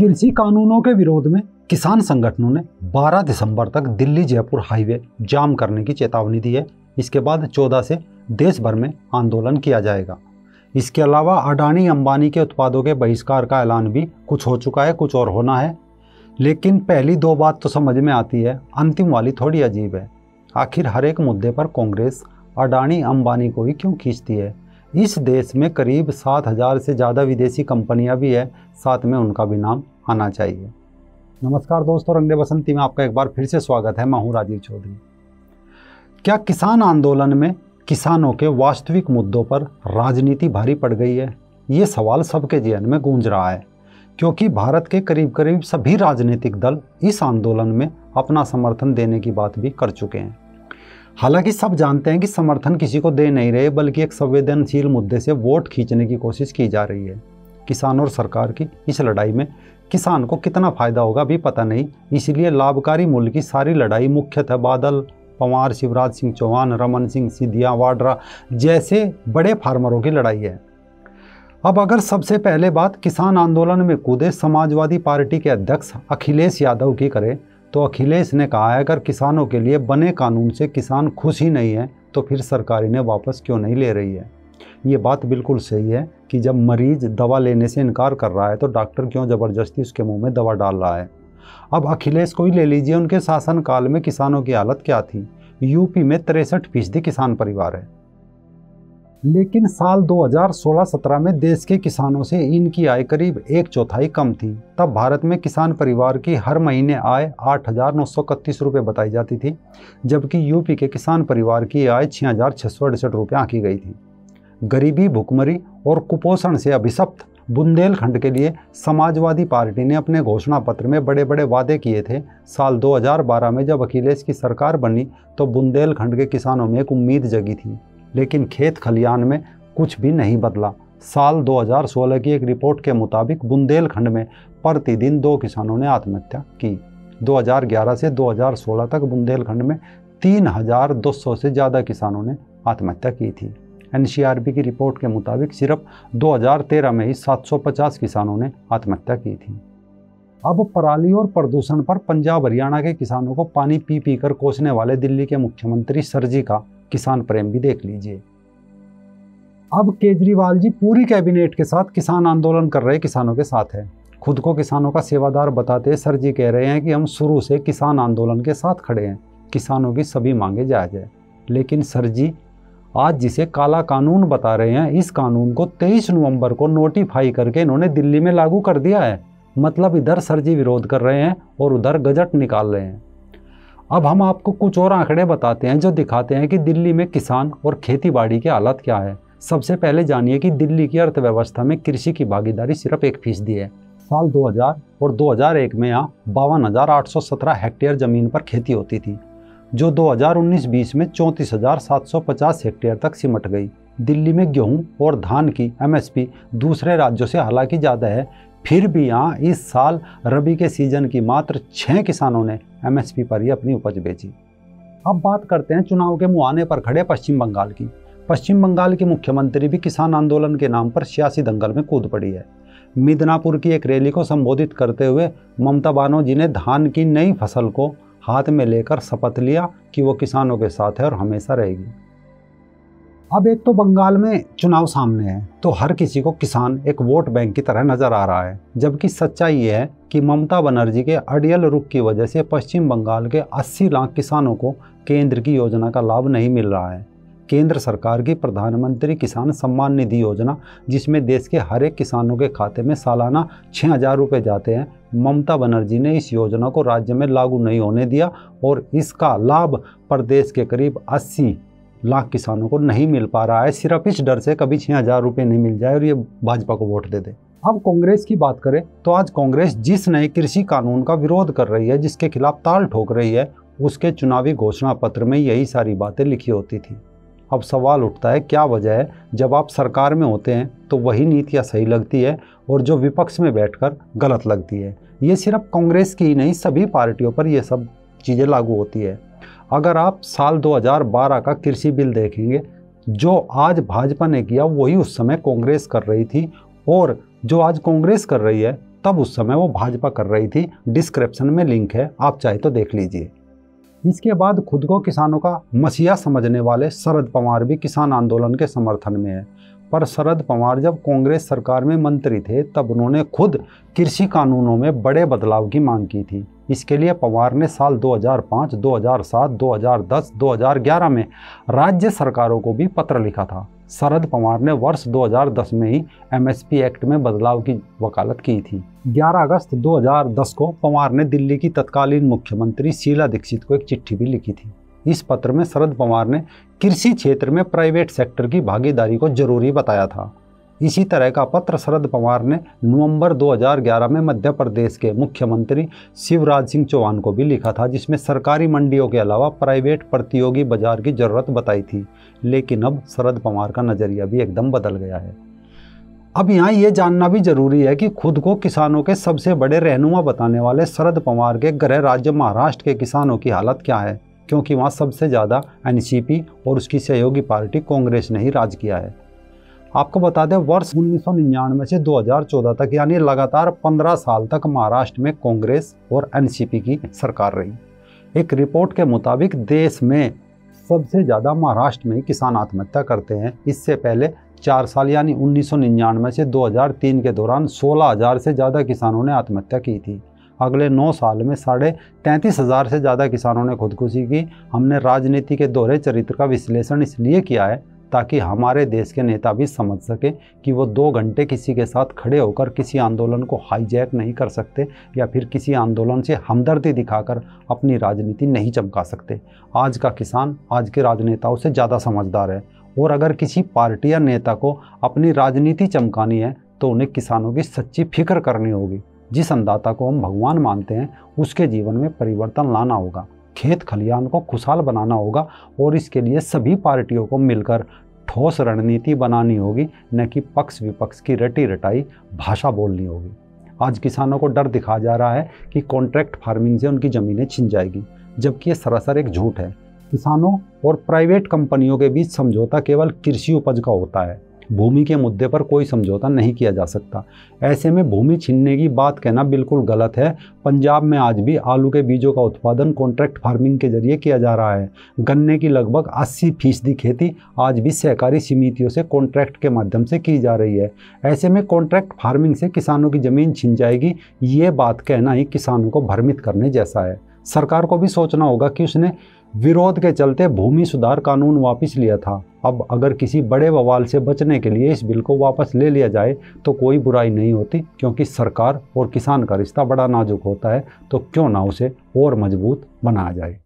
कृषि कानूनों के विरोध में किसान संगठनों ने 12 दिसंबर तक दिल्ली जयपुर हाईवे जाम करने की चेतावनी दी है। इसके बाद 14 से देश भर में आंदोलन किया जाएगा। इसके अलावा अडानी अंबानी के उत्पादों के बहिष्कार का ऐलान भी कुछ हो चुका है, कुछ और होना है। लेकिन पहली दो बात तो समझ में आती है, अंतिम वाली थोड़ी अजीब है। आखिर हर एक मुद्दे पर कांग्रेस अडानी अंबानी को ही क्यों खींचती है? इस देश में करीब 7,000 से ज़्यादा विदेशी कंपनियां भी है, साथ में उनका भी नाम आना चाहिए। नमस्कार दोस्तों, रंग दे बसंती में आपका एक बार फिर से स्वागत है। मैं हूं राजीव चौधरी। क्या किसान आंदोलन में किसानों के वास्तविक मुद्दों पर राजनीति भारी पड़ गई है? ये सवाल सबके ज़हन में गूंज रहा है, क्योंकि भारत के करीब करीब सभी राजनीतिक दल इस आंदोलन में अपना समर्थन देने की बात भी कर चुके हैं। हालांकि सब जानते हैं कि समर्थन किसी को दे नहीं रहे, बल्कि एक संवेदनशील मुद्दे से वोट खींचने की कोशिश की जा रही है। किसान और सरकार की इस लड़ाई में किसान को कितना फायदा होगा भी पता नहीं, इसलिए लाभकारी मूल्य की सारी लड़ाई मुख्यतः बादल, पवार, शिवराज सिंह चौहान, रमन सिंह, सिधिया, वाड्रा जैसे बड़े फार्मरों की लड़ाई है। अब अगर सबसे पहले बात किसान आंदोलन में कूदे समाजवादी पार्टी के अध्यक्ष अखिलेश यादव की करें, तो अखिलेश ने कहा है अगर किसानों के लिए बने कानून से किसान खुश ही नहीं है तो फिर सरकार इन्हें वापस क्यों नहीं ले रही है। ये बात बिल्कुल सही है कि जब मरीज दवा लेने से इनकार कर रहा है तो डॉक्टर क्यों ज़बरदस्ती उसके मुंह में दवा डाल रहा है। अब अखिलेश को ही ले लीजिए, उनके शासनकाल में किसानों की हालत क्या थी। यूपी में 63% किसान परिवार है, लेकिन साल 2016-17 में देश के किसानों से इनकी आय करीब 1/4 कम थी। तब भारत में किसान परिवार की हर महीने आय 8,931 रुपये बताई जाती थी, जबकि यूपी के किसान परिवार की आय 6,668 रुपये आंकी गई थी। गरीबी, भुखमरी और कुपोषण से अभिशप्त बुंदेलखंड के लिए समाजवादी पार्टी ने अपने घोषणा पत्र में बड़े बड़े वादे किए थे। साल 2012 में जब अखिलेश की सरकार बनी तो बुंदेलखंड के किसानों में एक उम्मीद जगी थी, लेकिन खेत खलियान में कुछ भी नहीं बदला। साल 2016 की एक रिपोर्ट के मुताबिक बुंदेलखंड में प्रतिदिन 2 किसानों ने आत्महत्या की। 2011 से 2016 तक बुंदेलखंड में 3,200 से ज़्यादा किसानों ने आत्महत्या की थी। एनसीआरबी की रिपोर्ट के मुताबिक सिर्फ 2013 में ही 750 किसानों ने आत्महत्या की थी। अब पराली और प्रदूषण पर पंजाब हरियाणा के किसानों को पानी पी पी कर कोसने वाले दिल्ली के मुख्यमंत्री सर जी का किसान प्रेम भी देख लीजिए। अब केजरीवाल जी पूरी कैबिनेट के साथ किसान आंदोलन कर रहे किसानों के साथ है। खुद को किसानों का सेवादार बताते सर जी कह रहे हैं कि हम शुरू से किसान आंदोलन के साथ खड़े हैं, किसानों की सभी मांगे जायज है। लेकिन सर जी आज जिसे काला कानून बता रहे हैं, इस कानून को 23 नवंबर को नोटिफाई करके इन्होंने दिल्ली में लागू कर दिया है। मतलब इधर सर जी विरोध कर रहे हैं और उधर गजट निकाल रहे हैं। अब हम आपको कुछ और आंकड़े बताते हैं जो दिखाते हैं कि दिल्ली में किसान और खेतीबाड़ी की हालत क्या है। सबसे पहले जानिए कि दिल्ली की अर्थव्यवस्था में कृषि की भागीदारी सिर्फ 1% है। साल 2000 और 2001 में यहाँ 52,817 हेक्टेयर ज़मीन पर खेती होती थी, जो 2019-20 में 34,750 हेक्टेयर तक सिमट गई। दिल्ली में गेहूँ और धान की MSP दूसरे राज्यों से हालांकि ज़्यादा है, फिर भी यहाँ इस साल रबी के सीजन की मात्र 6 किसानों ने MSP पर ही अपनी उपज बेची। अब बात करते हैं चुनाव के मुहाने पर खड़े पश्चिम बंगाल की। पश्चिम बंगाल की मुख्यमंत्री भी किसान आंदोलन के नाम पर सियासी दंगल में कूद पड़ी है। मिदनापुर की एक रैली को संबोधित करते हुए ममता बनर्जी ने धान की नई फसल को हाथ में लेकर शपथ लिया कि वो किसानों के साथ है और हमेशा रहेगी। अब एक तो बंगाल में चुनाव सामने है तो हर किसी को किसान एक वोट बैंक की तरह नजर आ रहा है, जबकि सच्चाई ये है कि ममता बनर्जी के अड़ियल रुख की वजह से पश्चिम बंगाल के 80 लाख किसानों को केंद्र की योजना का लाभ नहीं मिल रहा है। केंद्र सरकार की प्रधानमंत्री किसान सम्मान निधि योजना, जिसमें देश के हर एक किसानों के खाते में सालाना 6,000 रुपये जाते हैं, ममता बनर्जी ने इस योजना को राज्य में लागू नहीं होने दिया और इसका लाभ प्रदेश के करीब 80 लाख किसानों को नहीं मिल पा रहा है, सिर्फ इस डर से कभी 6,000 रुपये नहीं मिल जाए और ये भाजपा को वोट दे दे। अब कांग्रेस की बात करें तो आज कांग्रेस जिस नए कृषि कानून का विरोध कर रही है, जिसके खिलाफ ताल ठोक रही है, उसके चुनावी घोषणा पत्र में यही सारी बातें लिखी होती थी। अब सवाल उठता है क्या वजह है, जब आप सरकार में होते हैं तो वही नीतियाँ सही लगती है और जो विपक्ष में बैठकर गलत लगती है। ये सिर्फ कांग्रेस की ही नहीं, सभी पार्टियों पर ये सब चीज़ें लागू होती है। अगर आप साल 2012 का कृषि बिल देखेंगे, जो आज भाजपा ने किया वही उस समय कांग्रेस कर रही थी, और जो आज कांग्रेस कर रही है तब उस समय वो भाजपा कर रही थी। डिस्क्रिप्शन में लिंक है, आप चाहे तो देख लीजिए। इसके बाद खुद को किसानों का मसीहा समझने वाले शरद पवार भी किसान आंदोलन के समर्थन में है। पर शरद पवार जब कांग्रेस सरकार में मंत्री थे तब उन्होंने खुद कृषि कानूनों में बड़े बदलाव की मांग की थी। इसके लिए पवार ने साल 2005, 2007, 2010, 2011 में राज्य सरकारों को भी पत्र लिखा था। शरद पवार ने वर्ष 2010 में ही एमएसपी एक्ट में बदलाव की वकालत की थी। 11 अगस्त 2010 को पवार ने दिल्ली की तत्कालीन मुख्यमंत्री शीला दीक्षित को एक चिट्ठी भी लिखी थी। इस पत्र में शरद पवार ने कृषि क्षेत्र में प्राइवेट सेक्टर की भागीदारी को जरूरी बताया था। इसी तरह का पत्र शरद पवार ने नवंबर 2011 में मध्य प्रदेश के मुख्यमंत्री शिवराज सिंह चौहान को भी लिखा था, जिसमें सरकारी मंडियों के अलावा प्राइवेट प्रतियोगी बाजार की जरूरत बताई थी। लेकिन अब शरद पवार का नजरिया भी एकदम बदल गया है। अब यहाँ ये जानना भी जरूरी है कि खुद को किसानों के सबसे बड़े रहनुमा बताने वाले शरद पवार के गृह राज्य महाराष्ट्र के किसानों की हालत क्या है, क्योंकि वहाँ सबसे ज़्यादा एनसीपी और उसकी सहयोगी पार्टी कांग्रेस ने ही राज किया है। आपको बता दें, वर्ष 1999 से 2014 तक यानी लगातार 15 साल तक महाराष्ट्र में कांग्रेस और एनसीपी की सरकार रही। एक रिपोर्ट के मुताबिक देश में सबसे ज़्यादा महाराष्ट्र में ही किसान आत्महत्या करते हैं। इससे पहले 4 साल यानी 1999 से 2003 के दौरान 16,000 से ज़्यादा किसानों ने आत्महत्या की थी। अगले 9 साल में 33,500 से ज़्यादा किसानों ने खुदकुशी की। हमने राजनीति के दोहरे चरित्र का विश्लेषण इसलिए किया है ताकि हमारे देश के नेता भी समझ सके कि वो 2 घंटे किसी के साथ खड़े होकर किसी आंदोलन को हाईजैक नहीं कर सकते या फिर किसी आंदोलन से हमदर्दी दिखाकर अपनी राजनीति नहीं चमका सकते। आज का किसान आज के राजनेताओं से ज़्यादा समझदार है, और अगर किसी पार्टी या नेता को अपनी राजनीति चमकानी है तो उन्हें किसानों की सच्ची फिक्र करनी होगी। जिस अन्नदाता को हम भगवान मानते हैं उसके जीवन में परिवर्तन लाना होगा, खेत खलिहान को खुशहाल बनाना होगा, और इसके लिए सभी पार्टियों को मिलकर ठोस रणनीति बनानी होगी, न कि पक्ष विपक्ष की रटी रटाई भाषा बोलनी होगी। आज किसानों को डर दिखाया जा रहा है कि कॉन्ट्रैक्ट फार्मिंग से उनकी ज़मीनें छिन जाएगी, जबकि ये सरासर एक झूठ है। किसानों और प्राइवेट कंपनियों के बीच समझौता केवल कृषि उपज का होता है। भूमि के मुद्दे पर कोई समझौता नहीं किया जा सकता। ऐसे में भूमि छीनने की बात कहना बिल्कुल गलत है। पंजाब में आज भी आलू के बीजों का उत्पादन कॉन्ट्रैक्ट फार्मिंग के जरिए किया जा रहा है। गन्ने की लगभग 80% खेती आज भी सहकारी समितियों से कॉन्ट्रैक्ट के माध्यम से की जा रही है। ऐसे में कॉन्ट्रैक्ट फार्मिंग से किसानों की ज़मीन छिन जाएगी, ये बात कहना ही किसानों को भ्रमित करने जैसा है। सरकार को भी सोचना होगा कि उसने विरोध के चलते भूमि सुधार कानून वापस लिया था। अब अगर किसी बड़े बवाल से बचने के लिए इस बिल को वापस ले लिया जाए तो कोई बुराई नहीं होती, क्योंकि सरकार और किसान का रिश्ता बड़ा नाजुक होता है, तो क्यों ना उसे और मजबूत बनाया जाए।